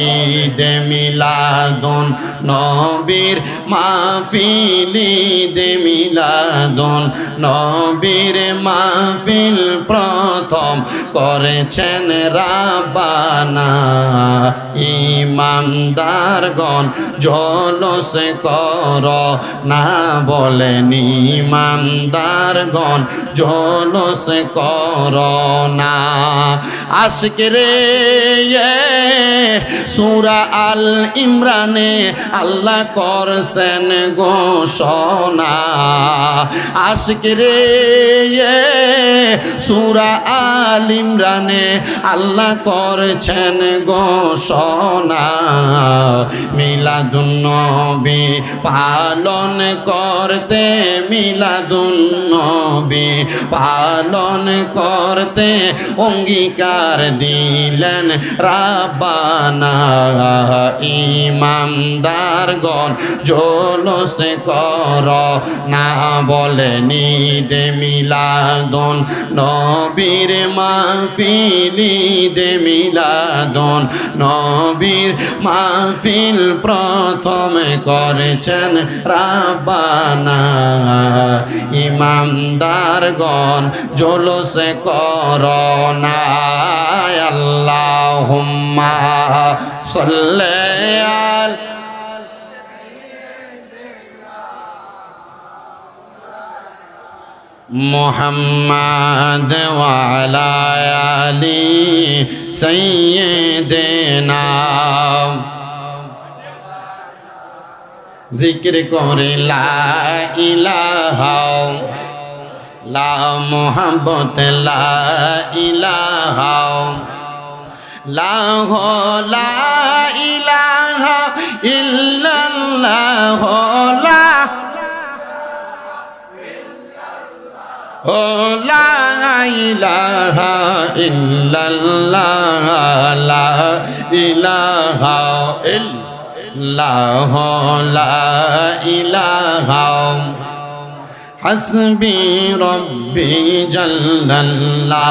ঈদে মিলাদুন নবীর মাহফিল ঈদে মিলাদুন নবীর মাহফিল প্রথম করেছেন রাব্বানা। ইমানদারগণ জলস কর না বলেন ইমানদারগণ জলস কর না। আশিক রে সূরা আল ইমরানে আল্লাহ করছেন ঘোষণা। আশিক রে সূরা আল ইমরানে আল্লাহ করছেন ঘোষণা। মিলাদুন নবী পালন করতে মিলাদুন নবী পালন করতে অঙ্গীকার দিলেন রাব্বানা। ইমানদারগণ জলস কর না বলেন ঈদে মিলাদুন নবীর মাহফিল ঈদে মিলাদুন নবীর মাহফিল প্রথম করেছেন রাব্বানা। ইমানদারগণ জলস কর না। আল্লাহুম্মা সাল্লি আলা মুহাম্মাদ ওয়া আলা আলি সাইয়্যিদিনা। জিকির করে লা ইলাহা লা মুহাব্বত লা ইলাহা লা ইলাহা ইল্লাল্লাহ লা লা ইলাহা ইল্লাল্লাহ লা ইলাহা ইল্লাল্লাহ লা ইলাহা হাসবি রব্বি জাল্লাল্লাহ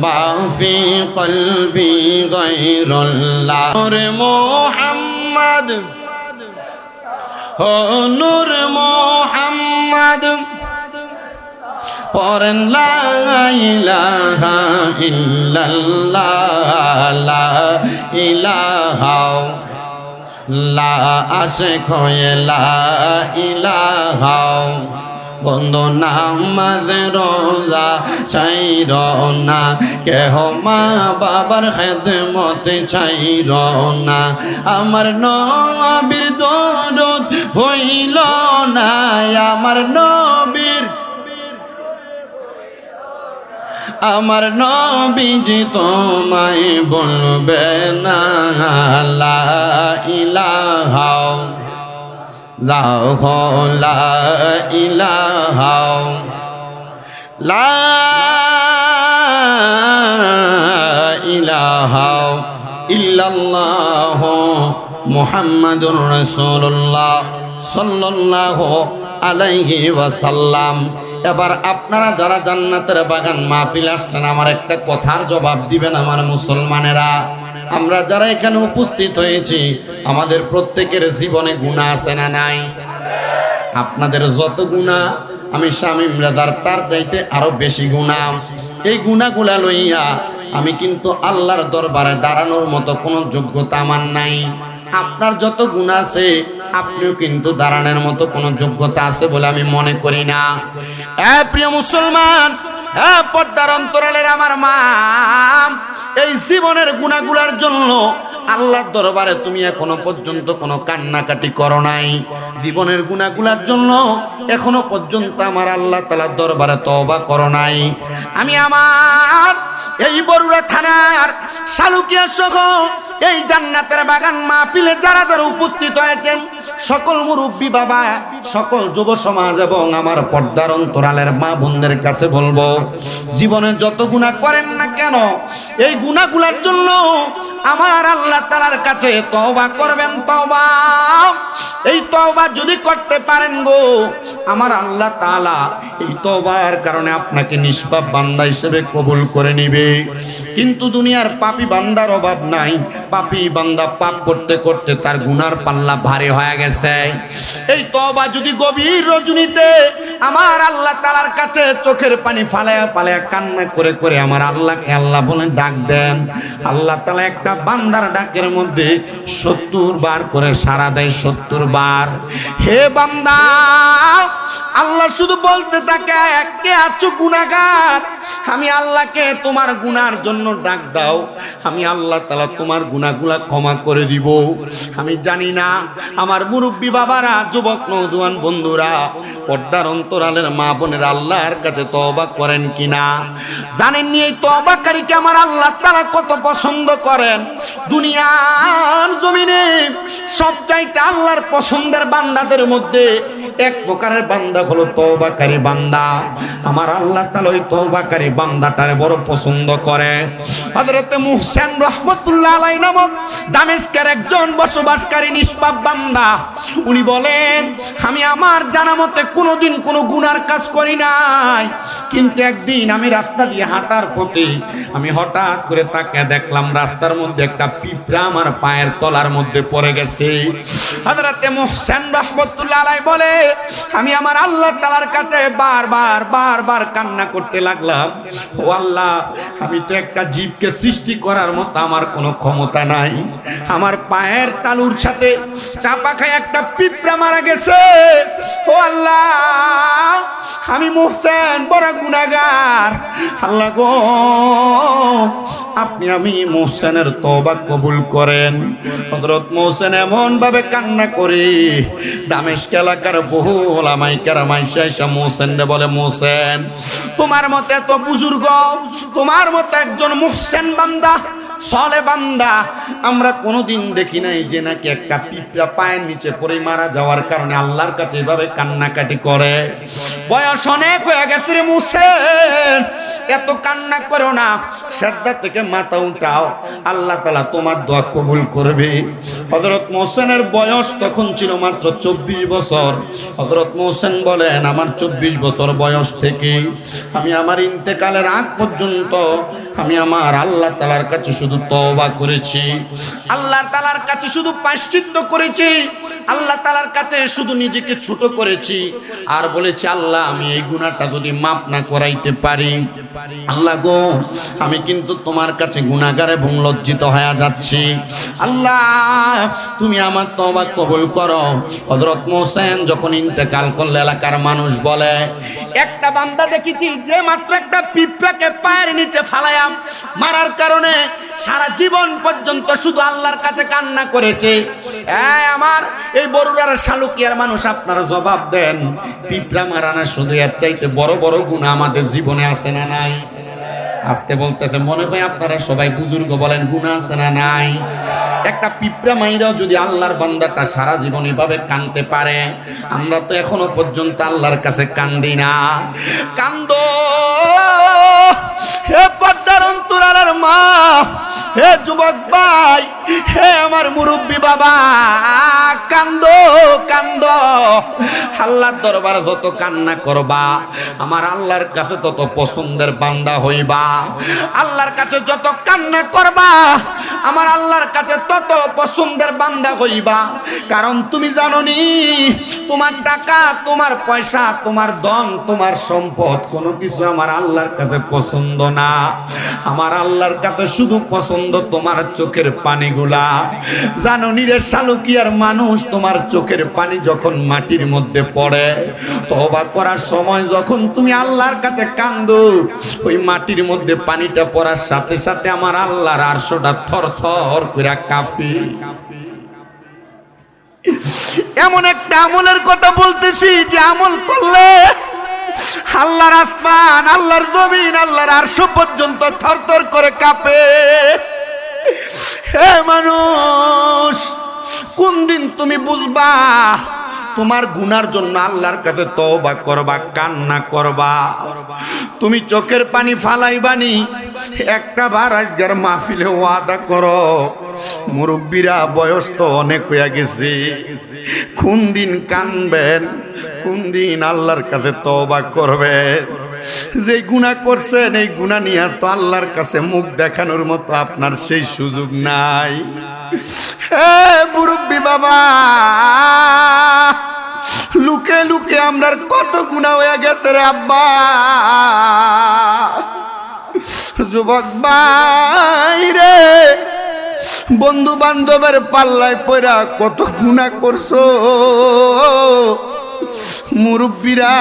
মা ফি কলবি গায়রুল্লাহ। নূর মুহাম্মদ নূর মুহাম্মদ পড়েন লা ইলাহা ইল্লাল্লাহ লা ইলাহা লা আশিক হয়ে লা ইলাহা। বন্ধু নামাজ রোজা ছাইর না কেহ মা বাবার খেদমত ছাইর না। আমার নবীর দরদ হইল না আমার নবীর আমার নবীজি তোমায় বলবে না লা ইলাহা লা ইলাহা লা ইলাহা ইল্লাল্লাহ মুহাম্মাদুর রাসূলুল্লাহ সাল্লাল্লাহু আলাইহি ওয়াসাল্লাম। এবার আপনারা যারা জান্নাতের বাগান মাহফিল আসলেন আমার একটা কথার জবাব দিবেন আমার মুসলমানেরা। আমরা যারা এখানে উপস্থিত হয়েছি আমাদের প্রত্যেকের জীবনে গুনাহ আছে না নাই? আপনাদের যত গুনাহ আমি শামীম রাজার তার চাইতে আরো বেশি গুনাহ। এই গুনাহগুলা লইয়া আমি কিন্তু আল্লাহর দরবারে দাঁড়ানোর মতো কোনো যোগ্যতা আমার নাই। আপনার যত গুনাহ আছে আপনিও কিন্তু দাঁড়ানোর মতো কোনো যোগ্যতা আছে বলে আমি মনে করি না। প্রিয় মুসলমান, পর্দার অন্তরালের আমার মা, এই জীবনের গুনাহগুলোর জন্য আল্লাহর দরবারে তুমি এখনো পর্যন্ত কোনো কান্নাকাটি করো নাই। জীবনের গুনাহগুলোর জন্য এখনো পর্যন্ত আমার আল্লাহ তাআলার দরবারে তওবা করো নাই। আমি আমার এই বরুড়া থানার শালুকিয়া সহ এই জান্নাতের বাগান মাহফিলে যারা যারা উপস্থিত হয়েছেন সকল মুরব্বী বাবা, সকল যুব সমাজ এবং আমার পর্দার অন্তরালের মা বোনদের কাছে বলবো, জীবনে যত গুনাহ করেন না কেন এই গুনাহগুলোর জন্য আমার আল্লাহ তাআলার কাছে তওবা করবেন। তওবা, এই তওবা যদি করতে পারেন গো, আমার আল্লাহ তাআলা এই তওবার কারণে আপনাকে নিষ্পাপ বান্দা হিসেবে কবুল করে নিবে। কিন্তু দুনিয়ার পাপী বান্দার অভাব নাই। পাপী বান্দা পাপ করতে করতে তার গুনার পাল্লা ভারী হয়ে গেছে। এই তওবা যদি গভীর রজনীতে আমার আল্লাহ তাআলার কাছে চোখের পানি ফালায়া ফালায়া কান্না করে করে আমার আল্লাহকে আল্লাহ বলে ডাক দেন, আল্লাহ তাআলা একটা বান্দার ডাকের মধ্যে 70 বার করে সাড়া দেয়। 70 বার। হে বান্দা, আল্লাহ শুধু বলতে থাকে, কে আছো গুনাহগার? আমি আল্লাহকে তোমার গুনার জন্য ডাক দাও, আমি আল্লাহ তাআলা তোমার গুনাহগুলা ক্ষমা করে দিব। আমি জানি না আমার মুরব্বী বাবারা, যুবক নওজোয়ান বন্ধুরা, পর্দার অন্তরালের মা বোনেরা আল্লাহর কাছে তওবা করেন কিনা। জানেননি এই তওবাকারীকে আমার আল্লাহ তাআলা কত পছন্দ করেন? দুনিয়ার জমিনে সবচাইতে আল্লাহর পছন্দের বান্দাদের মধ্যে এক প্রকারের বান্দা হলো তওবাকারী বান্দা। আমার আল্লাহ তাআলা ওই তওবাকারী বান্দাটারে বড় পছন্দ করে। হযরত মুহসিন রাহমাতুল্লাহ আলাইহি নামক দামেস্কের একজন বসবাসকারী নিষ্পাপ বান্দা, উনি বলেন, আমি আমার জানা মতে কোনোদিন কোনো গুনার কাজ করি নাই, কিন্তু একদিন আমি রাস্তা দিয়ে হাঁটার পথে আমি হঠাৎ করে তাকিয়ে দেখলাম রাস্তার মধ্যে একটা পিঁপড়া আমার পায়ের তলার মধ্যে পড়ে গেছে। হযরত মুহসিন রাহমাতুল্লাহ আলাইহি বলে, আমি আমার আল্লাহ তাআলার কাছে বারবার কান্না করতে লাগলাম, ও আল্লাহ, আমি তো একটা জীবকে সৃষ্টি করার মতো আমার কোনো ক্ষমতা নাই। আমার পায়ের তালুর সাথে চাপা খায় একটা পিঁপড়া মারা গেছে। ও আল্লাহ, আমি মুহসিন বড় গুনাহগার। আল্লাহ গো, আপনি আমি মুহসিনের তওবা কবুল করেন। হযরত মুহসিন এমন ভাবে কান্না করে দামেস্ক এলাকার বহু ওলামায়ে কেরাম আইসা মুহসিনরে বলে, মুহসিন, তোমার মতো এত বুজুর্গ, তোমার মতো একজন মুহসিন বান্দা, সলে বান্দা আমরা কোনোদিন দেখি নাই যে নাকি একটা পিঁপড়া পায়ের নিচে পড়ে মারা যাওয়ার কারণে আল্লাহর কাছে এভাবে কান্নাকাটি করে। বয়স অনেক হয়ে গেছে রে মুহসিন, এত কান্না করো না, সিজদা থেকে মাথা উঠাও, আল্লাহ তাআলা তোমার দোয়া কবুল করবে। হযরত মুহসিনের বয়স তখন ছিল মাত্র 24 বছর। হযরত মুহসিন বলেন, আমার 24 বছর বয়স থেকে আমি আমার ইন্তেকালের আগ পর্যন্ত আমি আমার আল্লাহ তাআলার কাছে শুধু তওবা করেছি, আল্লাহ তাআলার কাছে শুধু প্রায়শ্চিত্ত করেছি, আল্লাহ তাআলার কাছে শুধু নিজেকে ছোট করেছি, আর বলেছি, আল্লাহ, আমি এই গুনাহটা যদি মাফ না করাইতে পারি, আল্লাহ গো, আমি কিন্তু তোমার কাছে গুনাহগার এবং লজ্জিত হয়ে যাচ্ছি। আল্লাহ, তুমি আমার তওবা কবুল করো। হযরত মুহসিন যখন ইন্তেকাল করলে এলাকার মানুষ বলে, একটা বান্দা দেখেছি যে মাত্র একটা পিঁপড়াকে পায়ের নিচে ফালায়া মারার কারণে সারা জীবন পর্যন্ত শুধু আল্লাহর কাছে কান্না করেছে। আমার এই বরুড়ার শালুকিয়ার মানুষ, আপনারা জবাব দেন, পিঁপড়া মারানা শুধু এর চাইতে বড় বড় গুনাহ আমাদের জীবনে আছে না নাই? আস্তে বলতেছে, মনে হয় আপনারা সবাই বুজুর্গ, বলেন গুনাহ আছে না নাই? একটা পিঁপড়া মাইরাও যদি আল্লাহর বান্দাটা সারা জীবন এভাবে কাঁদতে পারে, আমরা তো এখনো পর্যন্ত আল্লাহর কাছে কান্দি না। কান্দো হে পর্দার অন্তরালের মা, হে যুবক ভাই, হে আমার মুরব্বী বাবা, কান্দো কান্দো। আল্লাহর দরবারে যত কান্না করবা আমার আল্লাহর কাছে তত পছন্দের বান্দা হইবা। আল্লাহর কাছে যত কান্না করবা আমার আল্লাহর কাছে তত পছন্দের বান্দা হইবা। কারণ তুমি জানো নি, তোমার টাকা, তোমার পয়সা, তোমার ধন, তোমার সম্পদ কোনো কিছু আমার আল্লাহর কাছে পছন্দ না। আমার আল্লাহর কাছে শুধু পছন্দ তোমার চোখের পানিগুলা। জানো নি রে শালুকিয়ার মানুষ, তোমার চোখের পানি যখন মাটির মধ্যে পড়ে, তওবা করার সময় যখন তুমি আল্লাহর কাছে কান্দো, ওই মাটির মধ্যে পানিটা পড়ার সাথে সাথে আমার আল্লাহর আরশটা থরথর করে কাঁপে। এমন একটা আমলের কথা বলতেছি যে আমল করলে আল্লাহর আসমান, আল্লাহর জমিন, আল্লাহর আরশ পর্যন্ত থরথর করে কাঁপে। হে মানুষ, কোন দিন তুমি বুঝবা তোমার গুনার জন্য আল্লাহর কাছে তওবা করবা, কান্না করবা? তুমি চোখের পানি ফালাইবানি, একটা বার আজকের মাহফিলে ওয়াদা করো, মুরব্বীরা বয়স তো অনেক হয়ে গেছে, কোন দিন কানবেন, কোন দিন আল্লাহর কাছে তওবা করবেন? যে গুনাহ করছেন এই গুনাহ নিয়ে তো আল্লাহর কাছে মুখ দেখানোর মতো আপনার সেই সুযোগ নাই। হে মুরব্বী বাবা, লুকে লুকে আমরার কত গুনাহ হয়ে গেছে রে আব্বা। যুবক ভাই রে, বন্ধু বান্ধবের পাল্লায় পড়া কত গুনাহ করছো। মুরব্বীরা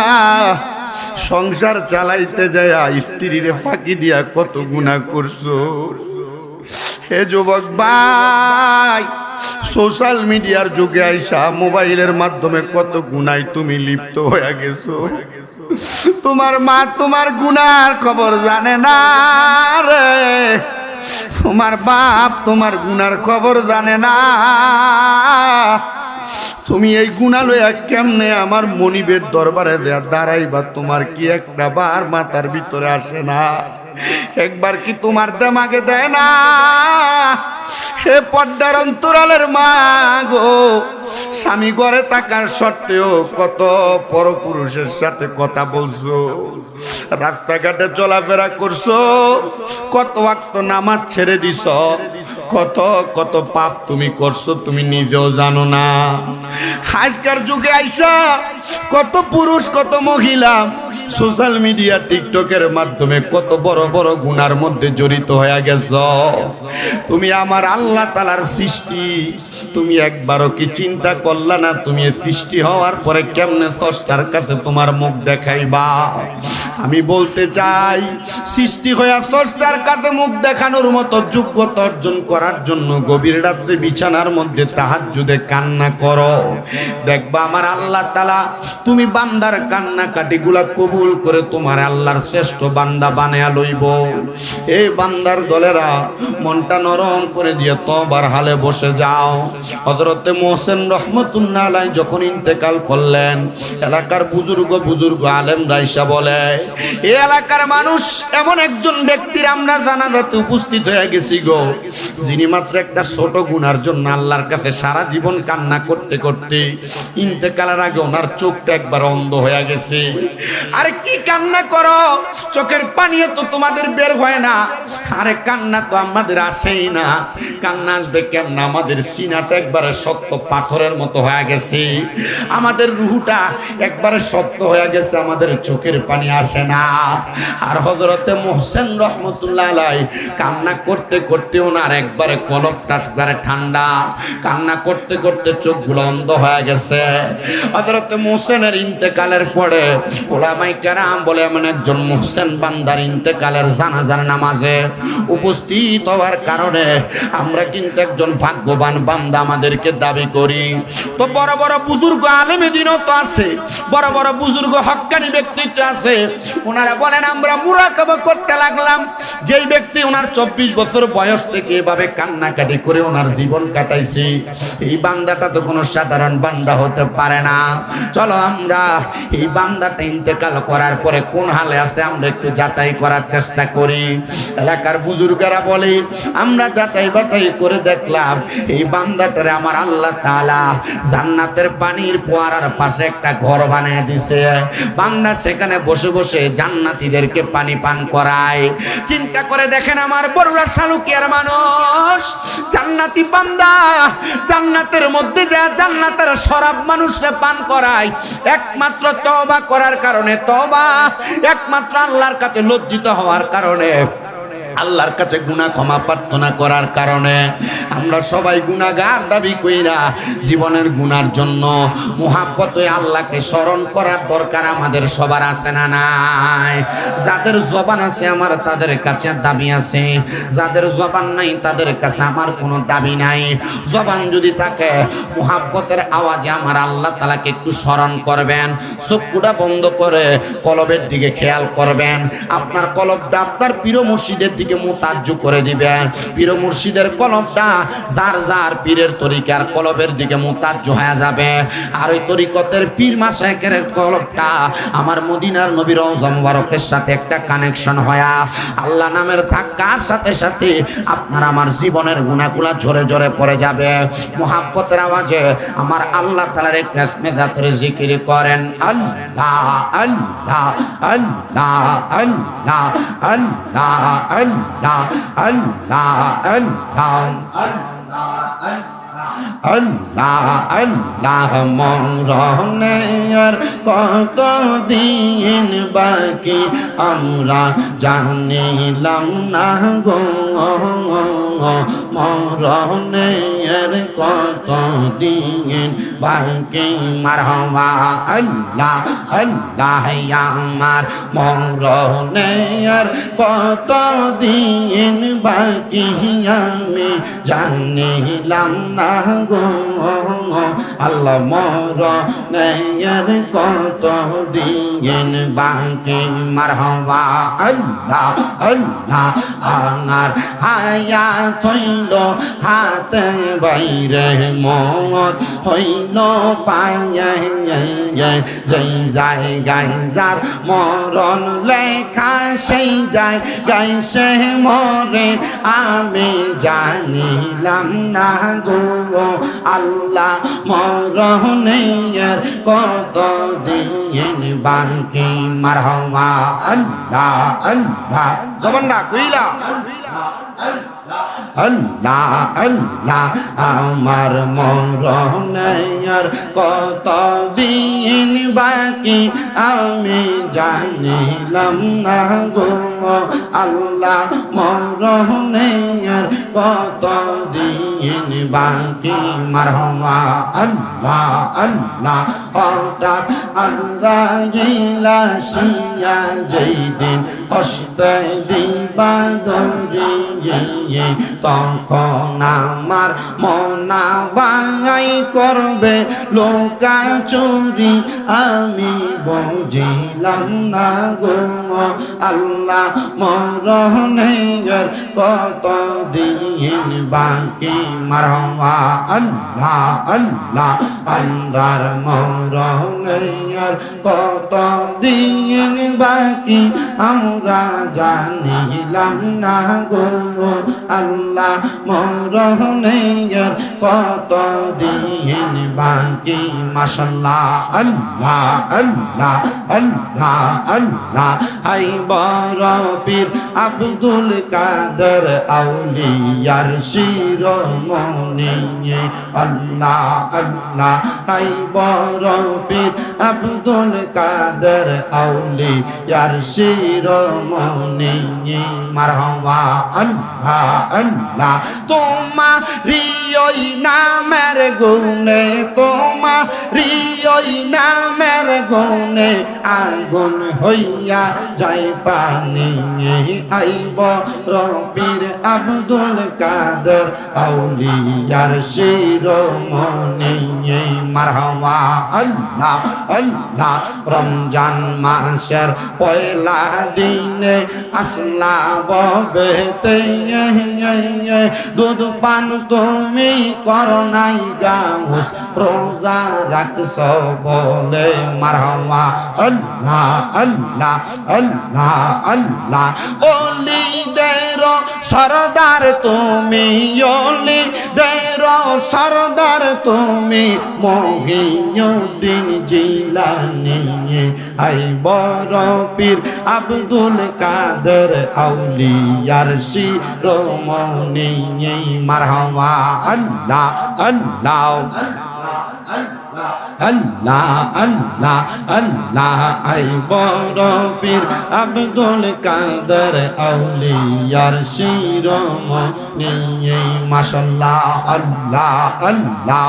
সংসার চালাইতে যায় স্ত্রীরে ফাঁকি দিয়া কত গুনাহ করছো। হে যুবক ভাই, সোশ্যাল মিডিয়ার যুগে আইসা মোবাইলের মাধ্যমে কত গুনায় তুমি লিপ্ত হয়ে গেছো। তোমার মা তোমার গুনার খবর জানে না রে, তোমার বাপ তোমার গুনার খবর জানে না। তুমি এই গুনাহ লইয়া কেমনে আমার মনিবের দরবারে দাঁড়াইবা, তোমার কি একটা বার মাথার ভিতরে আসে না? একবার কি তোমার দেমাগে দেয় না? হে পর্দার অন্তরালের মা গো, স্বামী ঘরে থাকার সত্ত্বেও কত পরপুরুষের সাথে কথা বলছো, রাস্তাঘাটে চলাফেরা করছো, কত ওয়াক্ত নামাজ ছেড়ে দিছ, কত কত পাপ তুমি করছো তুমি নিজেও জানো না। আজকের যুগে আইসা কত পুরুষ কত মহিলা সোশ্যাল মিডিয়া টিকটকের মাধ্যমে কত বড় বড় গুনার মধ্যে জড়িত হয়ে গেছ। তুমি আমার আল্লাহ তাআলার সৃষ্টি, তুমি একবারও কি চিন্তা করলা না তুমি সৃষ্টি হওয়ার পরে কেমনে স্রষ্টার কাছে তোমার মুখ দেখাইবা? আমি বলতে চাই, সৃষ্টি হইয়া স্রষ্টার কাছে মুখ দেখানোর মতো যোগ্যতা অর্জন করার জন্য গভীর রাত্রে বিছানার মধ্যে তাহাজ্জুদে কান্না করো। দেখবা আমার আল্লাহ তাআলা তুমি বান্দার কান্নাকাটিগুলা কবুল করে তোমার আল্লাহর শ্রেষ্ঠ বান্দা বানায়া লইব। এই বান্দার দলেরা মনটা নরম করে দিয়ে তওবার হালে বসে যাও। হযরতে মোহসেন রহমতুল্লাহ আলাইহি যখন ইন্তেকাল করলেন, এলাকার বুজুর্গ আলেম রাইসা বলে, এই এলাকার মানুষ এমন একজন ব্যক্তির আমরা জানাজাতে উপস্থিত হয়ে গেছি গো, যিনি মাত্র একটা ছোট গুনার জন্য আল্লাহর কাছে সারা জীবন কান্না করতে করতে ইন্তেকালের আগে ওনার চোখটা একবার অন্ধ হয়ে গেছে। আরে কি কান্না করো, চোখের পানিও তো তোমাদের বের হয় না। আরে কান্না তো আমাদের আসেই না, কান্না আসবে কেমন? আমাদের সিনাটা একবারে শক্ত পাথরের মতো হয়ে গেছে, আমাদের রুহুটা একবারে শক্ত হয়ে গেছে, আমাদের চোখের পানি আসে না। আর হযরতে মোহসেন রহমতুল্লাহ আলাইহি কান্না করতে করতে ওনার একবারে কলবটা একবারে ঠান্ডা, কান্না করতে করতে চোখগুলো অন্ধ হয়ে গেছে। হযরতে মোহসেনের ইন্তেকালের পরে ওলামায়ে কেরাম বলে, এমন একজন মোহসেন বান্দার ইন্তেকালের জানাজার নামাজে উপস্থিত হওয়ার কারণে আমরা কিন্তু একজন ভাগ্যবান বান্দা আমাদেরকে দাবি করি। তো বড় বড় বুজুর্গ আলেমে দিনও তো আছে, বড় বড় বুজুর্গ হক্কানি ব্যক্তিত্ব আছে, ওনারা বলেন আমরা মুরাকাবা করতে লাগলাম, যেই ব্যক্তি ওনার 24 বছর বয়স থেকে এভাবে কান্নাকাটি করে ওনার জীবন কাটাইছে, এই বান্দাটা তো কোনো সাধারণ বান্দা হতে পারে না। চলো আমরা এই বান্দাটা ইন্তেকাল করার পরে কোন হালে আছে আমরা একটু যাচাই করার চেষ্টা করি। এলাকার বুজুর্গরা বলে, আমরা যাচাই বাছাই করে দেখলাম এই বান্দাটারে আমার আল্লাহ তাআলা জান্নাতের পানির ফোয়ারার পাশে একটা ঘর বানিয়ে দিছে, বান্দা সেখানে বসে বসে জান্নাতীদেরকে পানি পান করায়। চিন্তা করে দেখেন আমার বড়রা শালুকিয়ার মানুষ, জান্নাতি বান্দা জান্নাতের মধ্যে যা জান্নাতের শরাব মানুষরে পান করায় একমাত্র তওবা করার কারণে, তওবা একমাত্র আল্লাহর কাছে লজ্জিত হওয়ার কারণে, আল্লাহর কাছে গুনাহ ক্ষমা প্রার্থনা করার কারণে। আমরা সবাই গুনাহগার দাবি কইরা জীবনের গুনার জন্য মুহাব্বতে আল্লাহকে স্মরণ করার দরকার আমাদের সবার আছে না নাই? যাদের জবান আছে আমার তাদের কাছে দাবি আছে, যাদের জবান নাই তাদের কাছে আমার কোনো দাবি নাই। জবান যদি থাকে মুহাব্বতের আওয়াজে আমার আল্লাহ তাআলাকে একটু স্মরণ করবেন, চক্ষুটা বন্ধ করে কলবের দিকে খেয়াল করবেন, আপনার কলবটা আপনার প্রিয় মসজিদের দিকে দিকে মুতাজ্জ করে দিবেন। পীর মুর্শিদের কলবটা যার যার পীরের তরিকার কলবের দিকে মুতাজ্জ হয়ে যাবে। আর ওই তরিকতের পীর মাশায়েখের কলবটা আমার মদিনার নবীর রওজা মুবারকের সাথে একটা কানেকশন হয়া আল্লাহ নামের ধাক্কার সাথে সাথে আপনার আমার জীবনের গুনাহগুলো ঝরে ঝরে পড়ে যাবে। মুহাব্বতের আওয়াজে আমার আল্লাহ তাআলার এক নামে জাতরে জিকির করেন, আল্লাহ আল্লাহ আল্লাহ আল্লাহ আল্লাহ আল্লাহ আল্লাহ আল্লাহ আল্লাহ আল্লাহ মরণের কত দিন বাকি আমরা জানিলাম না গো। মরণের কত দিন বাকি মারহাবা আল্লাহ আল্লাহ আমার মরণের কত দিন বাকি আমি জানিলাম না গো। আল্লাহ মরণের কত দিন বাকি মারহাবা আল্লাহ আল্লাহ আমার হায়াত হইল হাতে বাইরে মত হইল পায়ে যেই জায়গায় যার মরণ লেখা সেই জায়গায় সে মরে আমি জানিলাম না গো। আল্লাহ মরণের কত দিন বাকি মারহাবা আল্লাহ আল্লাহ জবানটা কইলা আল্লাহ আল্লাহ আমার মরণের কত দিন বাকি আমি জানিলাম না গো। আল্লাহ মরণের কত দিন বাকি মারহাবা আল্লাহ আল্লাহ হঠাৎ আজরাইল আসিয়া যেই দিন হস্তে দিবা দৌড়িয়ে তখন আমার মনা বাঙাই করবে লোকা চুরি আমি বুঝিলাম না গো। আল্লাহ মরণের কত দিন বাকি মারহাবা আল্লাহ আল্লাহ আল্লাহর মরণের কত দিন বাকি আমরা জানিলাম না গো। আল্লাহ মরণের কত দিন বাকি মাশাআল্লাহ আল্লাহ আল্লাহ আল্লাহ আল্লাহ আই বড় পীর আব্দুল কাদের আউলিয়ার শিরোমণি আল্লাহ আল্লাহ আই বড় পীর আব্দুল কাদের আউলিয়ার শিরোমণি মারহাবা আল্লাহ আল্লাহ তোমারি ওই নামের গুণে তোমারি ওই নামের গুণে আগুন হইয়া যায় পানি আইব রবির আব্দুল কাদের আউলিয়ার শিরোমণি মারহাবা আল্লাহ আল্লাহ রমজান মাসের পয়লা দিনে আসলা ববেতে দুধ পান তুমি করো নাই গাউস রোজা রাখছ বলে মারহাবা আল্লাহ আল্লাহ আল্লাহ আল্লাহ ওলিদের সরদার তুমি ওলিদের সরদার তুমি মহিউদ্দিন জিলানী আই বড় পীর আব্দুল কাদের আউলিয়ার শিরোমণি মারহাবা আল্লাহ আল্লাহ আল্লাহ আল্লাহ আল্লাহ আই বড় পীর আব্দুল কাদের আউলিয়ার শিরোমণি মাশাআল্লাহ আল্লাহ আল্লাহ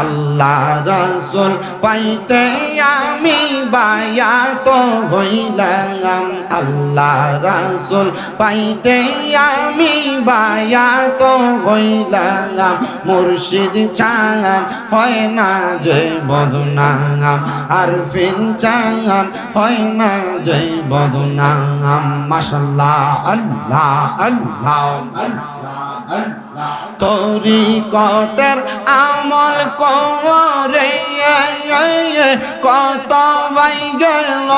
আল্লাহ রাসূল পাইতে আমি বায়াত হইলাম, আল্লাহ রাসূল পাইতে আমি বায়াত হইলাম, মুর্শিদ চান হয় না যে বদনাম, আরফিন চান হয় না যে বদনাম। মাশাআল্লাহ আল্লাহ আল্লাহ তরিকতের আমল করে কত বাই গেল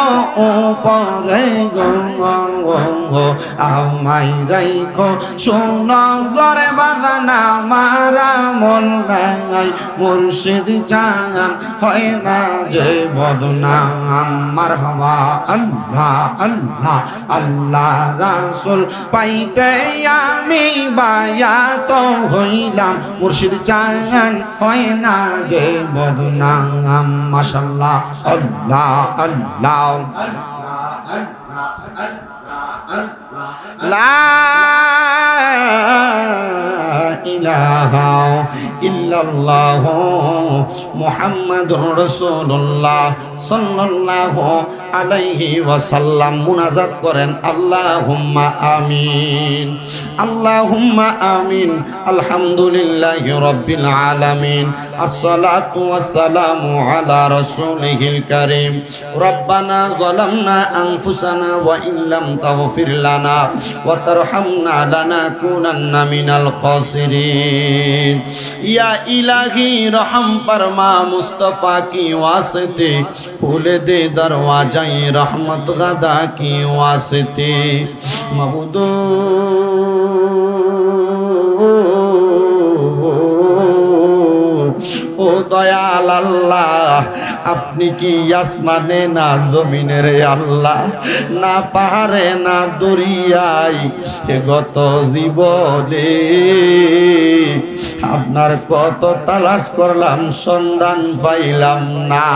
উপরে গো, আমায় রাইখো সুনজরে বাজানা মারা মন নাই, মুর্শিদ চান হয় না যে বদনাম। মারহাবা আল্লাহ আল্লাহ আল্লাহ রাসূল পাইতে আমি বায়াত হইলাম, মুর্শিদ চান হয় না যে বদনাম। মাশাআল্লাহ আল্লাহ আল্লাহ লা ইলাহা ইল্লাল্লাহ মুহাম্মাদুর রাসূলুল্লাহ সাল্লাল্লাহু আলাইহি ওয়াসাল্লাম। মুনাজাত করেন আল্লাহুম্মা আমিন আল্লাহুম্মা আমিন। আলহামদুলিল্লাহি রাব্বিল আলামিন, আসসালাতু ওয়াসসালামু আলা রাসূলিহিল কারীম। রব্বানা যালামনা আনফুসানা ওয়া ইল্লাম তাগফির লানা ওয়া তারহামনা লানাকুনান্না মিনাল খাসিরিন। ইয়া ইলাহি রহম ফরমা মুস্তাফা কি ওয়াসতে, খুলে দে দরওয়াজায়ে রহমত গদা কি ওয়াসতে। মাবুদ ও দয়াল আল্লাহ, আপনি কি আসমানে না জমিনের আল্লাহ, না পাহাড়ে না দরিয়ায়, গত জীবনে আপনার কত তালাশ করলাম সন্ধান পাইলাম না।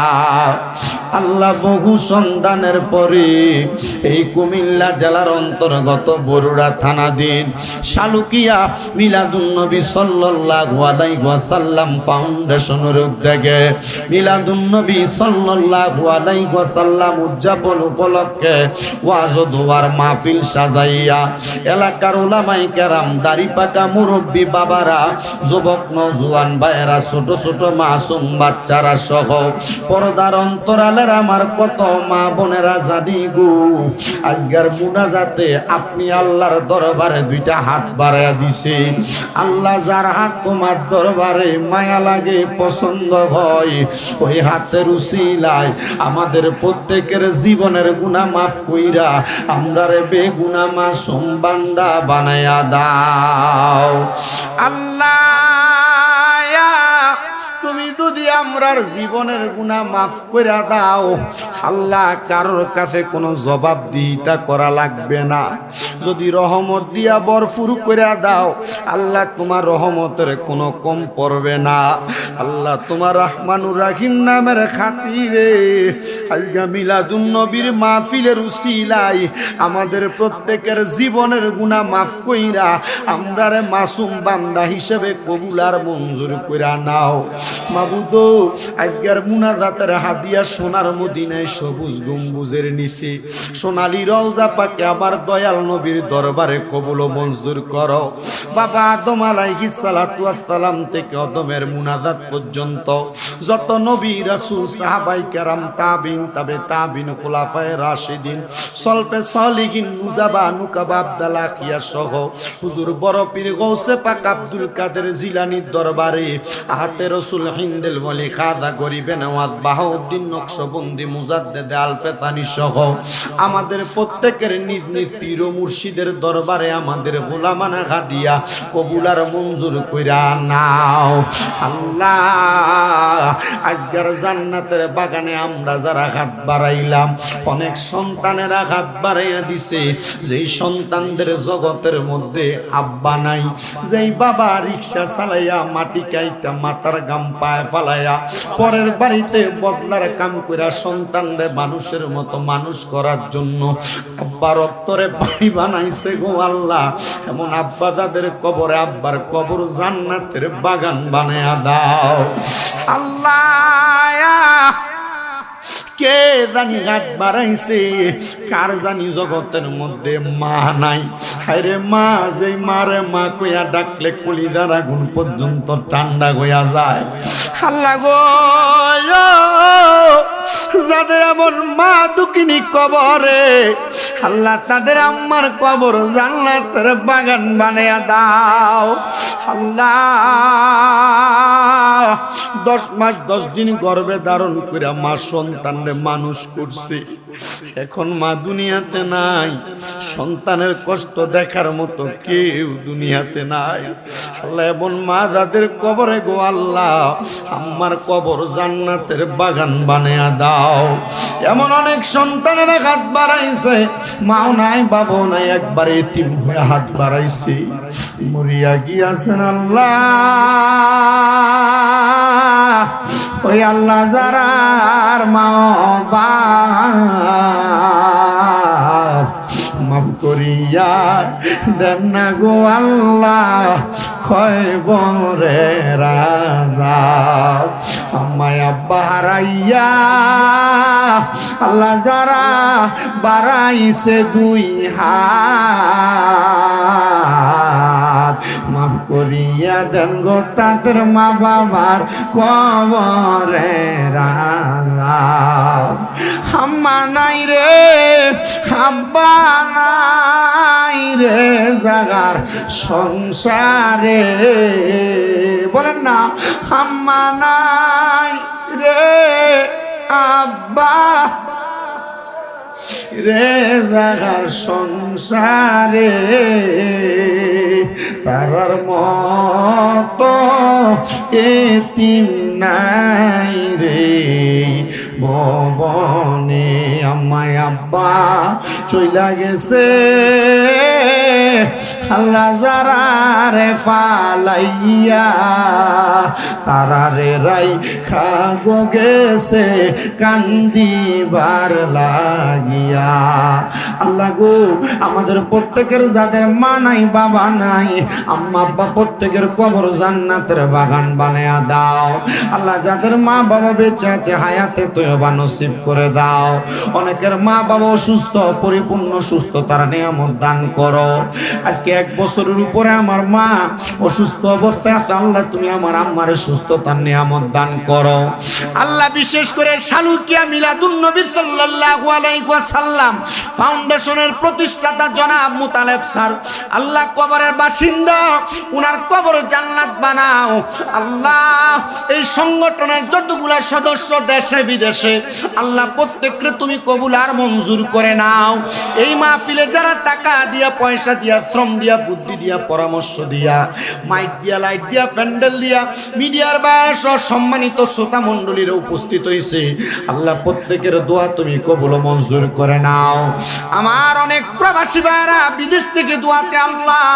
আল্লাহ বহু সন্ধানের পরে এই কুমিল্লা জেলার অন্তর্গত বরুড়া থানাধীন শালুকিয়া মিলাদুন্নবী সাল্লাল্লাহু আলাইহি ওয়াসাল্লাম ফাউন্ডেশনের উদ্যোগে মিলাদুন্নবী সাল্লাল্লাহু আলাইহি ওয়াসাল্লাম উদযাপন উপলক্ষে ওয়াজ ও দোয়ার মাহফিল সাজাইয়া এলাকার উলামায়ে কেরাম, দাড়ি পাকা মুরব্বী বাবারা, যুবক নওজোয়ান ভাইয়েরা, ছোট ছোট মাসুম বাচ্চারা সহ পর্দার অন্তরালের আমার কত মা বোনেরা জানি গো, আজকের মুনাজাতে আপনি আল্লাহর দরবারে দুইটা হাত বাড়াইয়া দিছে। আল্লাহ যার হাত তোমার দরবারে মায়া লাগে, পছন্দ হয়, ওই হাতের উসিলায় আমাদের প্রত্যেকের জীবনের গুনাহ মাফ কইরা আমরারে বেগুনাহ মাসুম বান্দা বানায়া দাও। আল্লাহ তুমি যদি আমরার জীবনের গুনাহ মাফ করে দাও, আল্লাহ কারোর কাছে কোনো জবাবদিহিতা করা লাগবে না। যদি রহমত দিয়া ভরপুর করে দাও, আল্লাহ তোমার রহমতের কোনো কম পড়বে না। আল্লাহ তোমার রহমানুর রাহিম নামের খাতিরে আজকে মিলাদুন নবীর মাহফিলের উসিলায় আমাদের প্রত্যেকের জীবনের গুনাহ মাফ কইরা আমরারে মাসুম বান্দা হিসেবে কবুল আর মঞ্জুর কইরা নাও। মাবুদ আজকের মুনাজাতের হাদিয়া সোনার মদিনায় সবুজ গম্বুজের নিচে সোনালী রওজা পাকে আমার দয়াল নবীর দরবারে কবুল ও মঞ্জুর করো। বাবা আদম আলাইহিস সালাতু ওয়াস সালাম থেকে অদমের মুনাজাত পর্যন্ত যত নবী রাসূল সাহাবায়ে কেরাম তাবিন তাবে তাবিন খুলাফায়ে রাশিদিন সলফে সালিহিন নুজাবা নুকাবা আব্দুল্লাহ খিয়া সহ হুজুর বড় পীর গৌসে পাক আব্দুল কাদের জিলানীর দরবারে আহাতে রাসূল হিন্দেল ওয়ালি খাজা গরিবে নওয়াজ বাহাউদ্দিন নকশবন্দি মুজাদ্দেদে আলফেসানি সহ আমাদের প্রত্যেকের নিজ নিজ পীর ও মুর্শিদের দরবারে আমাদের গোলামানা হাদিয়া কবুল আর মঞ্জুর কইরা নাও। আল্লাহ আজকের জান্নাতের বাগানে আমরা যারা হাত বাড়াইলাম, অনেক সন্তানেরা হাত বাড়াইয়া দিছে, যেই সন্তানদের জগতের মধ্যে আব্বা নাই, যেই বাবা রিক্সা চালাইয়া মাটি কাইটা মাথার গাম পায় ফালাইয়া পরের বাড়িতে বদলার কাম কইরা সন্তানরে মানুষের মতো মানুষ করার জন্য আব্বার অন্তরে বাড়ি বানাইছে গো আল্লাহ। এমন আব্বা যাদের কবরে আব্বার কবর জান্নাতের বাগান বানায়া দাও আল্লাহ। কে জানি হাত বাড়াইছে, কার জানি জগতের মধ্যে মা নাই। হায়রে মা, যে মারে মা কইয়া ডাকলে কলিজার আগুন পর্যন্ত ঠান্ডা হইয়া যায়। আল্লাহ গো, যাদের এমন মা দুঃখিনী কবরে আল্লাহ, তাদের আম্মার কবর জান্নাতের বাগান বানায়া দাও আল্লাহ। 10 মাস 10 দিন গর্ভে ধারণ করে মা সন্তানরে মানুষ করছে, এখন মা দুনিয়াতে নাই। সন্তানের কষ্ট দেখার মতো কেউ দুনিয়াতে নাই আল্লাহ। এমন মা যাদের কবরে গো আল্লাহ, আম্মার কবর জান্নাতের বাগান বানায়া দাও। এমন অনেক সন্তানেরা হাত বাড়াইছে, মাও নাই বাবাও নাই, একবারে এতিম হয়ে হাত বাড়াইছে, মরিয়া গিয়াছেন আল্লাহ। ওই আল্লাহ যারার মা বাপ মাফ করিয়া দেন না গো আল্লাহ, খয়বরে রাজা। আম্মায় আব্বা হারাইয়া আল্লাহ যারা বাড়াইছে 2 হাত, মাফ করিয়া দেন গো তাদের মা বাবার কবরে রাজা। আম্মা নাই রে, আব্বা নাই রে, জাগার সংসারে, বলেন না, আম্মা নাই রে, আব্বা রে, জাগার সংসারে, তারার মতো এতিম নাই রে ভবনে। আম্মায় আব্বা চইলা গেছে আল্লাহ যারা রে ফালাইয়া, তারা রে রাইখা গো গেছে কান্দিবার লাগিয়া। আল্লাহ গো, আমাদের প্রত্যেকের যাদের মা নাই বাবা নাই, আম্মা আব্বা প্রত্যেকের কবর জান্নাতের বাগান বানায়া দাও আল্লাহ। যাদের মা বাবা বেঁচে আছে হায়াতে তয়বা নসিব করে দাও। অনেকের মা বাবা অসুস্থ, পরিপূর্ণ সুস্থতার নিয়ামত দান করো। আজকে 1 বছরের উপরে আমার মা অসুস্থ অবস্থায় আছে, আল্লাহ তুমি আমার আম্মারে সুস্থতার নিয়ামত দান করো আল্লাহ। বিশেষ করে সালুকিয়া মিলাদুন নবী সাল্লাল্লাহু আলাইহি ওয়াসাল্লাম ফাউন্ডেশনের প্রতিষ্ঠাতা জনাব মুতালেব স্যার, আল্লাহ কবরের বাসিন্দা, উনার কবর জান্নাত বানাও আল্লাহ। এই সংগঠনের যতগুলা সদস্য দেশে বিদেশে আল্লাহ, প্রত্যেককে তুমি কবুল আর মঞ্জুর করে নাও। এই মাহফিলে যারা টাকা দিয়া, পয়সা দিয়া, শ্রম দিয়া, বুদ্ধি দিয়া, পরামর্শ দিয়া, মাইক দিয়া, লাইট দিয়া, প্যান্ডেল দিয়া, মিডিয়ার বাইরে সহ সম্মানিত শ্রোতা মণ্ডলীরা উপস্থিত হয়েছে আল্লাহ, প্রত্যেকের দোয়া তুমি কবুল মঞ্জুর করে নাও। আমার অনেক প্রবাসী ভাইরা বিদেশ থেকে দোয়া চায় আল্লাহ,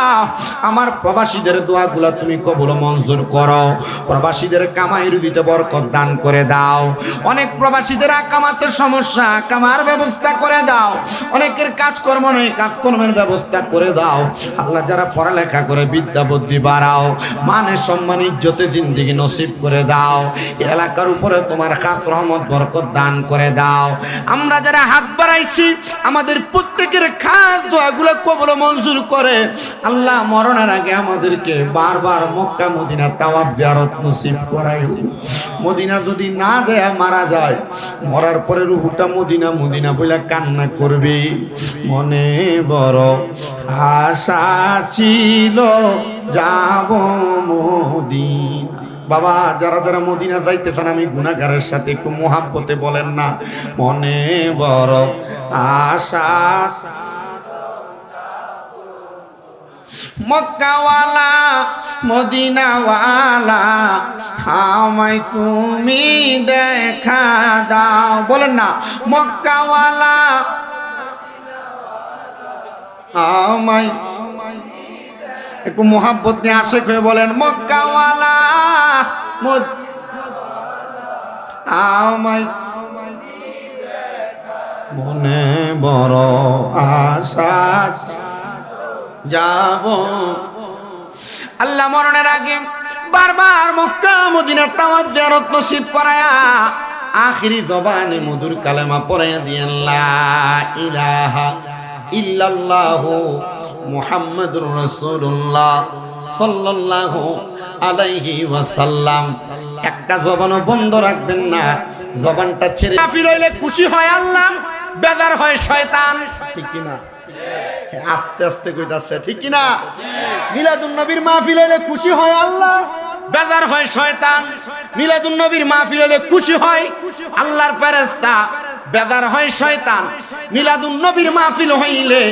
আমার প্রবাসীদের দোয়াগুলা তুমি কবুল মঞ্জুর করো। প্রবাসীদের কামাই রুজিতে বরকত দান করে দাও। অনেক প্রবাসীদের আকামাতের সমস্যা, কামার ব্যবস্থা করে দাও। অনেকের কাজকর্ম নয়, কাজকর্মের ব্যবস্থা করে দাও আল্লাহ। যারা পড়ালেখা করে বিদ্যা বুদ্ধি বাড়াও, মানে সম্মান ইজ্জতে জিন্দেগি নসিব করে দাও। এলাকার উপরে তোমার খাস রহমত বরকত দান করে দাও। আমরা যারা হাত বাড়াইছি আমাদের প্রত্যেকের খাস দোয়াগুলো কবুল মঞ্জুর করে আল্লাহ। মরণের আগে আমাদেরকে বারবার মক্কা মদিনা তাওয়াফ জিয়ারত নসিব করায়। মদিনা যদি না যায় মারা যায়, মরার পরে রুহুটা মদিনা মদিনা বলে কান্না করবে। মনে বড় আশা ছিল যাব মদিনা। বাবা, যারা যারা মদিনা যাইতে চান আমি গুনাহগারের সাথে একটু মোহাব্বতে বলেন না, মনে বড় আশা। মক্কাওয়ালা মদিনাওয়ালা আমায় তুমি দেখা দাও, বলেন না, মক্কাওয়ালা আমায়। একটু মোহাব্বত নিয়ে আশেক হয়ে বলেন, মক্কাওয়ালা আমায় মনে বড় আশা যাব। আল্লাহ মরণের আগে বারবার মক্কা মদিনার তাওয়াফ জিয়ারত নসিব করায়া আখিরি জবানে মধুর কালেমা পড়াইয়া দিয়েন লা ইলাহা ইল্লাল্লাহু মুহাম্মাদুর রাসূলুল্লাহ সাল্লাল্লাহু আলাইহি ওয়াসাল্লাম। একটা জবানও বন্ধ রাখবেন না, জবানটা ছেড়ে কাফির হইলে খুশি হয় আল্লাহ, বেজার হয় শয়তান। ঠিক কি না? আস্তে আস্তে কইতাছে, ঠিক কি না? মিলাদুন নবীর মাহফিল হইলে খুশি হয় আল্লাহ, বেজার হয় শয়তান। মিলাদুন নবীর মাহফিল হইলে খুশি হয় আল্লাহর ফেরেশতা, বেজার হয় শয়তান। মিলাদুন নবীর মাহফিল হইলে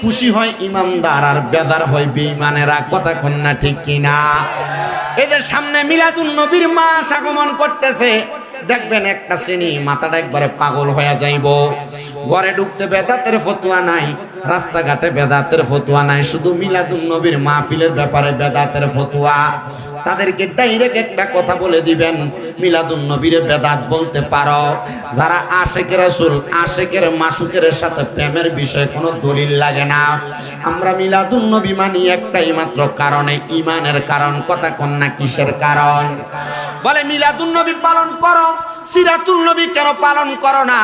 খুশি হয় ইমানদার আর বেজার হয় বেঈমানেরা। কথা কোন না ঠিক কি না? এদের সামনে মিলাদুন নবীর মাস আগমন করতেছে, দেখবেন একটা শ্রেণী মাথাটা একবারে পাগল হয়ে যাইব। ঘরে ঢুকতে বেদাতের ফতোয়া নাই, রাস্তাঘাটে বেদাতের ফতোয়া নাই, শুধু মিলাদুন নবীর মাহফিলের ব্যাপারে বেদাতের ফতোয়া। তাদেরকে ডাইরেক্ট একটা কথা বলে দিবেন, মিলাদুন নবীরে বেদাত বলতে পারো যারা আশেকের রাসূল আশেকের মাসুকের সাথে প্রেমের বিষয়ে কোনো দলিল লাগে না। আমরা মিলাদুন নবী মানি একটাই মাত্র কারণে, ইমানের কারণ। কথা কোন না কিসের কারণ? বলে মিলাদুন নবী পালন করো, সিরাতুন নবী কেন পালন করো না?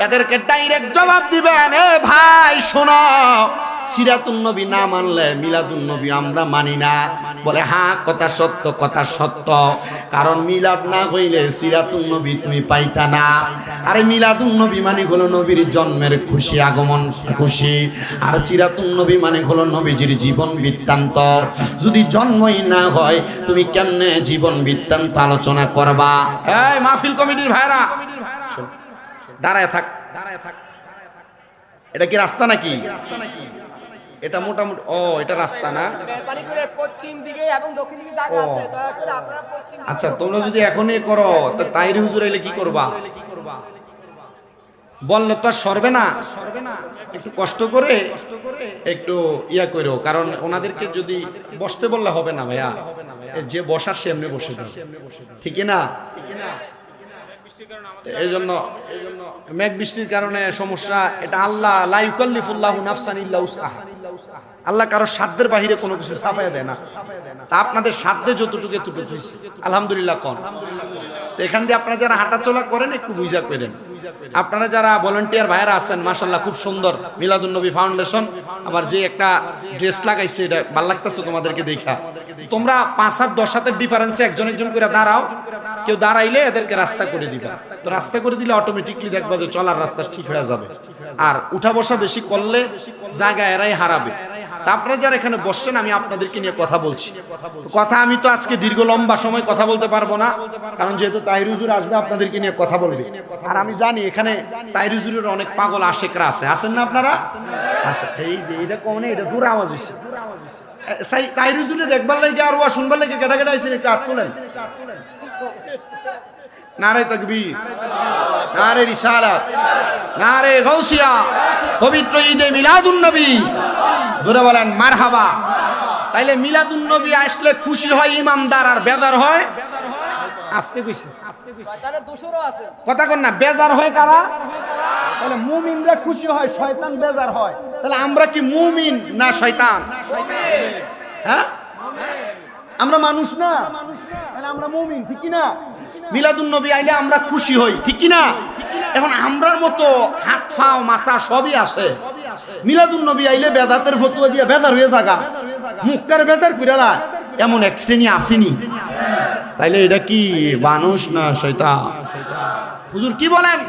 এদেরকে ডাইরেক্ট জবাব দিবেন, এ ভাই শোনো, সিরাতুন নবী না মানলে মিলাদুন নবী আমরা মানি না। বলে হ্যাঁ, কথা সত্য, কথা সত্য। কারণ মিলাদ না হইলে সিরাতুন নবী তুমি পাইতা না। আরে মিলাদুন নবী মানে হলো নবীর জন্মের খুশি, আগমন খুশি। আর সিরাতুন নবী মানে হলো নবীজির জীবন বৃত্তান্ত। যদি জন্মই না হয় তুমি কেমনে জীবন বৃত্তান্ত আলোচনা করবা? এই মাহফিল কমিটির ভাইরা দাঁড়ায় থাক, এটা কি রাস্তা নাকি? এটা মোটামুটি এটা রাস্তা না? পশ্চিম দিকে এবং দক্ষিণ দিকে জায়গা আছে, দয়া করে আপনারা পশ্চিম। আচ্ছা, তোমরা যদি এখনই করো তা তাইরি হুজুর এলে কি করবা? বললে তো আর সরবে না, একটু কষ্ট করে একটু ইয়া করো। কারণ ওনাদেরকে যদি বসতে বললে হবে না ভাইয়া, যে বসার সে এমনি বসে যাবে, ঠিক না? এই জন্য মেঘ বৃষ্টির কারণে সমস্যা। এটা আল্লাহ লা ইউকাল্লিফুল্লাহু নাফসান ইল্লা উসআহা। আল্লাহ কারো সাধ্যের বাহিরে কোনো কিছু ছাপায় দেয় না। তা আপনাদের সাধ্যে যতটুকু এতটুকু হয়েছে, আলহামদুলিল্লাহ কোন। তো এখান দিয়ে আপনারা যারা হাঁটাচলা করেন একটু বুঝা করেন। আপনারা যারা ভলান্টিয়ার ভাইরা আছেন, মাশাআল্লাহ খুব সুন্দর মিলাদুন নবী ফাউন্ডেশন। আবার যে একটা ড্রেস লাগাইছে, এটা ভালো লাগতেছে তোমাদেরকে দেখা। তোমরা 5 হাত 10 হাতের ডিফারেন্সে একজন একজন করে দাঁড়াও। কেউ দাঁড়াইলে এদেরকে রাস্তা করে দিবা। তো রাস্তা করে দিলে অটোমেটিকলি দেখবা যে চলার রাস্তা ঠিক হয়ে যাবে। আর উঠা বসা বেশি করলে জায়গা এরাই হারাবে। তা আপনারা যারা এখানে বসছেন, আমি আপনাদেরকে নিয়ে কথা বলছি। কথা আমি তো আজকে দীর্ঘ লম্বা সময় কথা বলতে পারবো না, কারণ যেহেতু তাহির হুজুর আসবে আপনাদেরকে নিয়ে কথা বলবে। আর আমি জানি এখানে তাহির হুজুরের অনেক পাগল আশেকরা আছে, আছেন না আপনারা? আচ্ছা, এই যে এটা কমনে এটা জোরে আওয়াজ হইছে। তাহির হুজুরে দেখবার লাগে আর ওয়া শুনবার লাগে কেটা কেটা আইছেন, একটু হাত তোলেন। নারে তাকবীর, নারে রিসালাত, নারে গাউসিয়া, পবিত্র ঈদে মিলাদুন নবী, জোরে বলেন মারহাবা। তাইলে মিলাদুন নবী আসলে খুশি হয় ইমানদার আর বেজার হয়, আসতে কইছে শয়তানের দোষরও আছে। কথা কন না, বেজার হয় কারা? তাহলে মুমিনরা খুশি হয়, শয়তান বেজার হয়। তাহলে আমরা কি মুমিন না শয়তান? হ্যাঁ, আমরা মানুষ না, তাহলে আমরা মুমিন, ঠিক কি না? মিলাদুন নবী আইলে আমরা খুশি হই, ঠিক কি না? এখন আমরার মতো হাত পাও মাথা সবই আছে। মিলাদুন নবী আইলে বেদাতের ফতোয়া দিয়ে বেজার হয়ে জাগা, মুখটার বেজার কইরা এমন এক শ্রেণী আসেনি। তাইলে এটা কি মানুষ না শয়তান? হুজুর কি বলেন?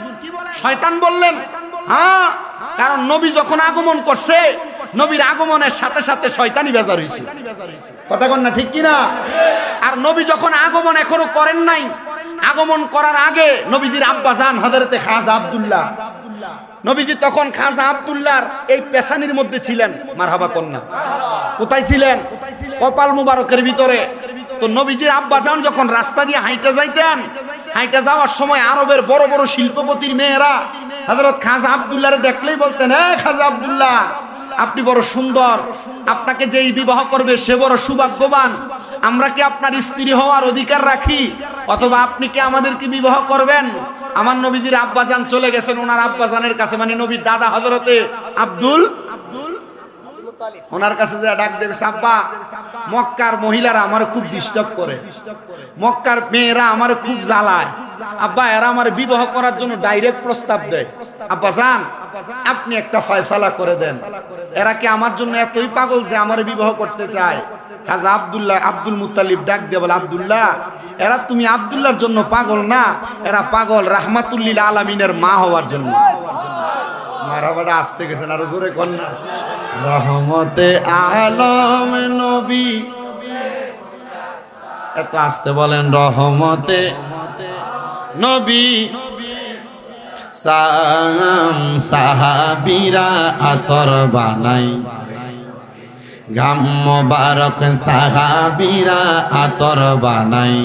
শয়তান বললেন? হ্যাঁ, কারণ নবী যখন আগমন করছে, নবীর আগমনের সাথে সাথে শয়তানি বেজার হইছে। কথা কন না, ঠিক কি না? আর নবী যখন আগমন এখনো করেন নাই, আগমন করার আগে নবীজির আব্বা জান হযরতে খাজা আব্দুল্লাহ, নবীজি তখন খাজা আব্দুল্লাহর এই পেশানির মধ্যে ছিলেন। মারহাবা কন্যা, কোথায় ছিলেন? কপাল মুবারকের ভিতরে। তো নবীজির আব্বা জান যখন রাস্তা দিয়ে হাইটা যাইতেন, হাইটা যাওয়ার সময় আরবের বড় বড় শিল্পপতির মেয়েরা হযরত খাজা আব্দুল্লাহরে দেখলেই বলতেন, হে খাজা আব্দুল্লাহ, আপনি বড় সুন্দর, আপনাকে যেই বিবাহ করবে সে বড় সৌভাগ্যবান, আমরা কি আপনার স্ত্রী হওয়ার অধিকার রাখি, অথবা আপনি কি আমাদেরকে বিবাহ করবেন? আমার নবীজির আব্বাজান চলে গেছেন ওনার আব্বাজানের কাছে, মানে নবীর দাদা হযরতে আব্দুল ওনার কাছে যে ডাক দেবে, আব্বা মক্কার মহিলারা আমার খুব ডিস্টার্ব করে, মক্কার মেয়েরা আমার খুব জ্বালায়, আব্বা এরা আমার বিবাহ করার জন্য ডাইরেক্ট প্রস্তাব দেয়, আব্বা জান আপনি একটা ফয়সালা করে দেন, এরা কি আমার জন্য এতই পাগল যে আমার বিবাহ করতে চায়? খাজা আব্দুল মুত্তালিব ডাক দিয়ে বলে, আব্দুল্লাহ এরা তুমি আব্দুল্লাহর জন্য পাগল না, এরা পাগল রাহমাতুল্লিল আলামিনের মা হওয়ার জন্য। মারাবাটা আসতে গেছেন, আরো জোরে কন্যা। রহমতে আলম নবী, এত আসতে বলেন, রহমতে নবী সাহাবীরা আতর বানাই, গাম মোবারক সাহাবীরা আতর বানাই।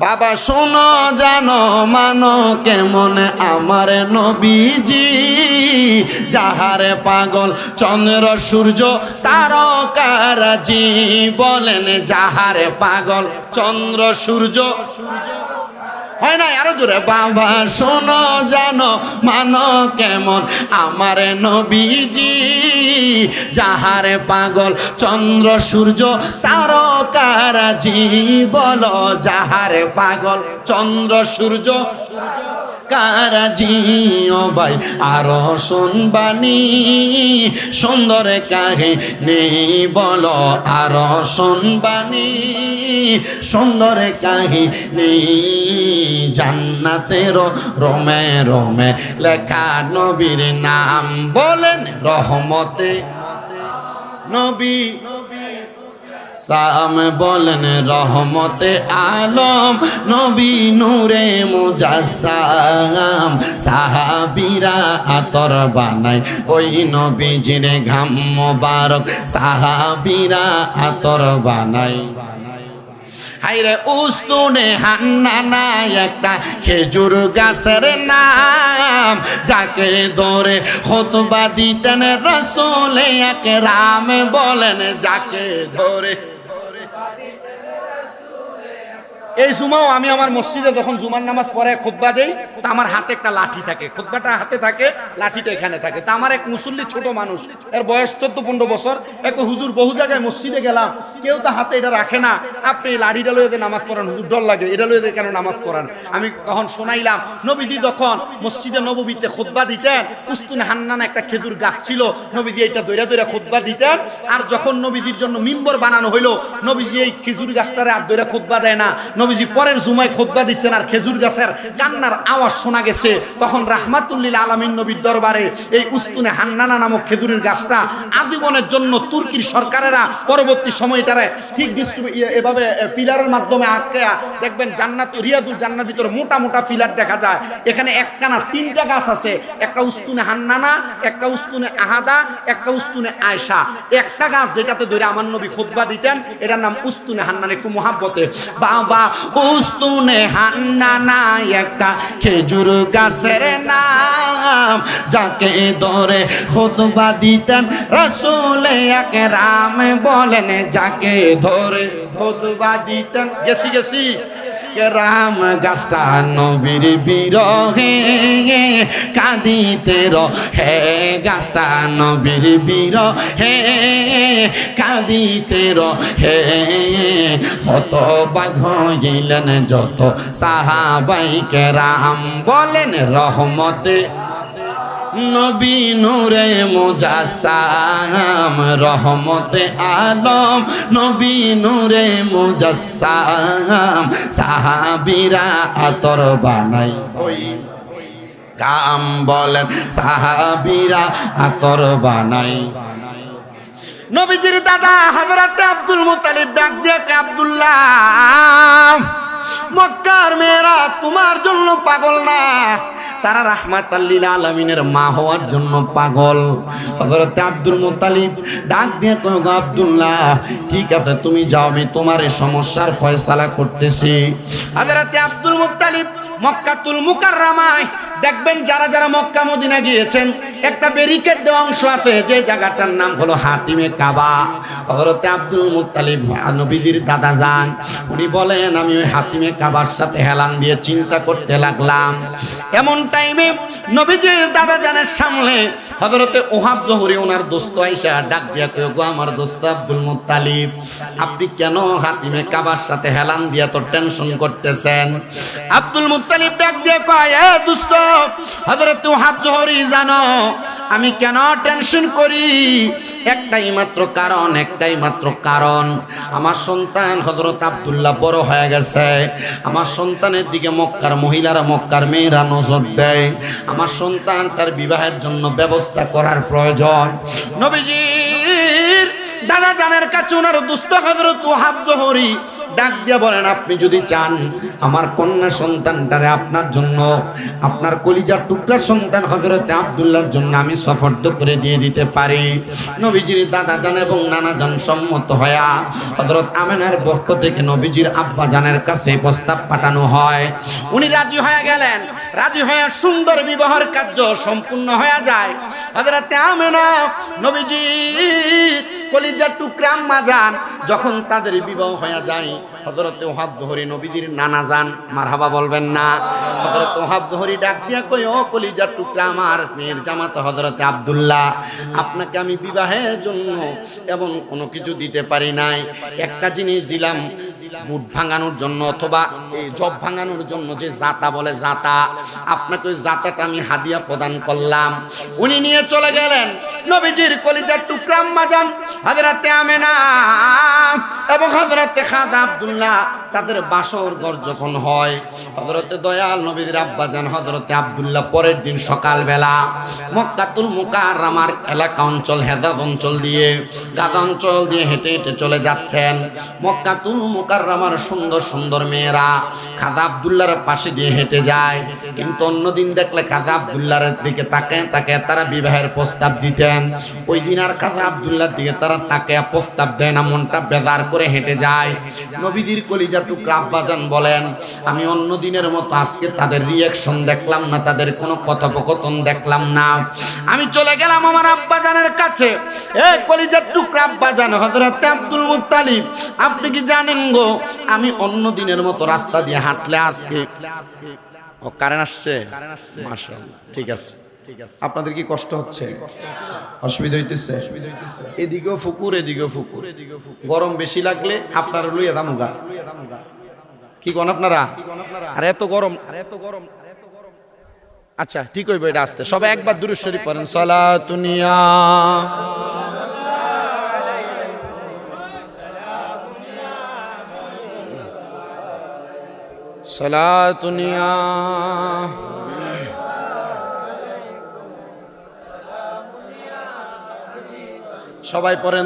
বাবা শোনো জানো মানো কেমন আমার নবীজি, যাহারে পাগল চন্দ্র সূর্য তারকারাজি, বলেন যাহারে পাগল চন্দ্র সূর্য, হয় না আরো জোরে, বাবা শোনো জানো মানো কেমন আমার নবীজি, যাহারে পাগল চন্দ্র সূর্য তারকারাজি, বলো যাহারে পাগল চন্দ্র সূর্য কারাজি। ও ভাই আরো শুনবানি সুন্দর কাহিনী, বলো আরো শুনবানি সুন্দর কাহিনী, জান্নাতের রোমে রোমে লেখা নবীর নাম, বলেন রহমতে নবী সাম, বলেন রহমতে আলম নবী নূরে মুজাসসাম, সাহাবীরা আতর বানায় ওই নবীজির ঘাম মোবারক, সাহাবীরা আতর বানায়। হাইরে উস্তুনে হান্নানা একটা খেজুর গাছের নাম, যাকে ধরে খুতবা দিতেন রাসূল আকরাম, বলেন যাকে ধরে। এই জুমাও আমি আমার মসজিদে যখন জুমার নামাজ পড়ে খুতবা দেই, তা আমার হাতে একটা লাঠি থাকে, খুতবাটা হাতে থাকে, লাঠিটা এখানে থাকে। তা আমার এক মুসল্লি ছোট মানুষ, এর বয়স 14-15 বছর, এক হুজুর বহু জায়গায় মসজিদে গেলাম, কেউ তো হাতে এটা রাখে না, আপনি লাঠিটা লইয়ে নামাজ পড়ান হুজুর, ডর লাগে, এটা লইয়ে কেন নামাজ পড়ান? আমি তখন শোনাইলাম নবীজি যখন মসজিদে নববীতে খুতবা দিতেন, উস্তুনে হান্নানা একটা খেজুর গাছ ছিল, নবীজি এইটা দইরা দইরা খুতবা দিতেন, আর যখন নবীজির জন্য মিম্বর বানানো হইলো, নবীজি এই খেজুর গাছটারে আর দইরা খুতবা দেয় না, নবীজি পরের জুমায় খুতবা দিচ্ছেন, আর খেজুর গাছের কান্নার আওয়াজ শোনা গেছে। তখন রাহমাতুল্লিল আলামিন নবীর দরবারে এই উস্তুনে হান্নানা নামক খেজুরের গাছটা আজীবনের জন্য তুর্কির সরকারেরা পরবর্তী সময়টারে ঠিক এভাবে পিলারের মাধ্যমে আটকে দেখবেন, জান্নাত রিয়াজুল জান্নার ভিতরে মোটা মোটা পিলার দেখা যায়। এখানে একখানা 3টা গাছ আছে, একটা উস্তুনে হান্নানা, একটা উস্তুনে আহাদা, একটা উস্তুনে আয়েশা। একটা গাছ যেটাতে ধরে আমার নবী খুতবা দিতেন, এটার নাম উস্তুনে হান্নানা। একটু মহাব্বতে বাবা উস্তুনে হান্নানা একটা খেজুর গাছের নাম, যাকে ধরে খুতবা দিতেন রাসূল আকরাম, বলেন যাকে ধরে খুতবা দিতেন। গেছি রাম গাছটা নবীর বিরহে কাঁদিতে রহে, গাছটা নবীর বিরহে কাঁদিতে রহে, হতবাক হইলেন যত সাহাবায়ে কেরাম, বলেন রহমতে নবী নূরে মুজাসসাম, রহমতে আলম নবী নূরে মুজাসসাম, সাহাবীরা আতর বানাই ওই গাম, বলেন সাহাবীরা আতর বানাই। নবীজির দাদা হযরতে আব্দুল মুত্তালিব ডাক দিয়ে, আব্দুল্লাহ মক্কার মেয়েরা তোমার জন্য পাগল না, তারা রাহমাতাল্লিল আলামিনের মা হওয়ার জন্য পাগল। হযরতে আব্দুল মুত্তালিব ডাক দিয়ে কয়, আব্দুল্লাহ ঠিক আছে তুমি যাও, আমি তোমার এই সমস্যার ফয়সালা করতেছি। হযরতে আব্দুল মুত্তালিব মক্কাতুল মুকাররমায় দেখবেন যারা যারা মক্কা মদিনা গিয়েছেন, একটা ব্যারিকেড দেওয়া অংশ আছে, যে জায়গাটার নাম হলো হাতিমে কাবা। হযরতে আব্দুল মুত্তালিব নবীজির দাদা যান, উনি বলেন আমি ওই হাতিমে কাবার সাথে হেলান দিয়ে চিন্তা করতে লাগলাম। এমন টাইমে নবীজির দাদা জানের সামনে হযরতে ওহাব জোহরি ওনার দোস্ত আইসা ডাক দিয়া কয়, গো আমার দোস্ত আব্দুল মুত্তালিব, আপনি কেন হাতিমে কাবার সাথে হেলান দিয়া তো টেনশন করতেছেন? আব্দুল মুত্তালিব ডাক দিয়া কয়, এ দোস্ত, হযরতে ওহাব জোহরি জানো আমি কেন টেনশন করি? একটাই মাত্র কারণ আমার সন্তান হযরত আব্দুল্লাহ বড় হয়ে গেছে। আমার সন্তানের দিকে মক্কার মহিলারা, মক্কার মেয়েরা নজর দেয়। আমার সন্তানটার বিবাহের জন্য ব্যবস্থা করার প্রয়োজন। নবীজির দাদা জানের কাছে ওনার দুস্থ হযরত ওহাব জোহরি ডাক দিয়া বলেন, আপনি যদি চান আমার কন্যা সন্তানটারে আপনার জন্য, আপনার কলিজার টুকরা সন্তান হযরতে আব্দুল্লাহর জন্য আমি সফর্দ করে দিয়ে দিতে পারি। নবীজির দাদা জান এবং নানা জান সম্মত হয়া হযরত আমেনার পক্ষ থেকে নবীজির আব্বা জানের কাছে প্রস্তাব পাঠানো হয়। উনি রাজি হয়ে গেলেন। রাজি হয়ে সুন্দর বিবাহের কার্য সম্পূর্ণ হয়ে যায়। হযরতে আমেনা নবীজির কলিজার টুকরা আম্মা জান যখন তাদের বিবাহ হয়ে যায়, হযরতে ওহাব জোহরি নবীজির নানা জান, মারহাবা বলবেন না? হযরত ওহাব জোহরি ডাক দিয়া কই, ও কলিজার টুকরা আমার মেয়ের জামাতা হযরতে আব্দুল্লাহ, আপনাকে আমি বিবাহের জন্য এমন কোনো কিছু দিতে পারি নাই। একটা জিনিস দিলাম বুট ভাঙানোর জন্য, অথবা এই জব ভাঙানোর জন্য যে জাতা বলে, জাতা, আপনাকে ওই জাতাটা আমি হাদিয়া প্রদান করলাম। উনি নিয়ে চলে গেলেন। নবীজির কলিজার টুকরা আম্মা জান হযরতে আমেনা এবং হযরতে খাজা আব্দুল্লাহ তাদের বাসর ঘর যখন হয়, হযরতে দয়াল নবীর আব্বা জান হযরতে আব্দুল্লাহ পরের দিন সকালবেলা মক্কাতুল মুকাররমার এলাকা অঞ্চল, হেজাজ অঞ্চল দিয়ে, গাজা অঞ্চল দিয়ে হেঁটে হেঁটে চলে যাচ্ছেন। মক্কাতুল মুকাররমার সুন্দর সুন্দর মেয়েরা খাজা আব্দুল্লাহর পাশে দিয়ে হেঁটে যায়, কিন্তু অন্যদিন দেখলে খাজা আব্দুল্লাহর দিকে তাকায় তাকায় তারা বিবাহের প্রস্তাব দিতেন। ওই দিন আর খাজা আব্দুল্লাহর দিকে তারা তাকায় প্রস্তাব দেয় না, মনটা বেজার করে হেঁটে যায়। নবীজির কলিজা টুকরা আব্বাজান বলেন, আমি অন্য দিনের মতো আজকে তাদের রিয়াকশন দেখলাম না, তাদের কোনো কথোপকথন দেখলাম না। আমি চলে গেলাম আমার আব্বাজানের কাছে। এ কলিজার টুকরা আব্বাজান হযরতে আব্দুল মুত্তালিব, আপনি কি জানেন গো, আমি অন্য দিনের মতো রাস্তা দিয়ে হাঁটলে আজকে ও কারেন্ট আসছে, মাশাআল্লাহ, ঠিক আছে, আপনাদের কি কষ্ট হচ্ছে, অসুবিধা হইতেছে? এদিকেও ফুকুর, এদিকেও ফুকুর। গরম বেশি লাগলে আপনারা লইয়া দামুগা, কি কোন আপনারা? আর এত গরম, আচ্ছা ঠিক হইবে, এটা আসতে সবাই একবার দুরূদ শরীফ পড়েন, সালাতুনিয়া সালাতুনিয়া সবাই পড়েন।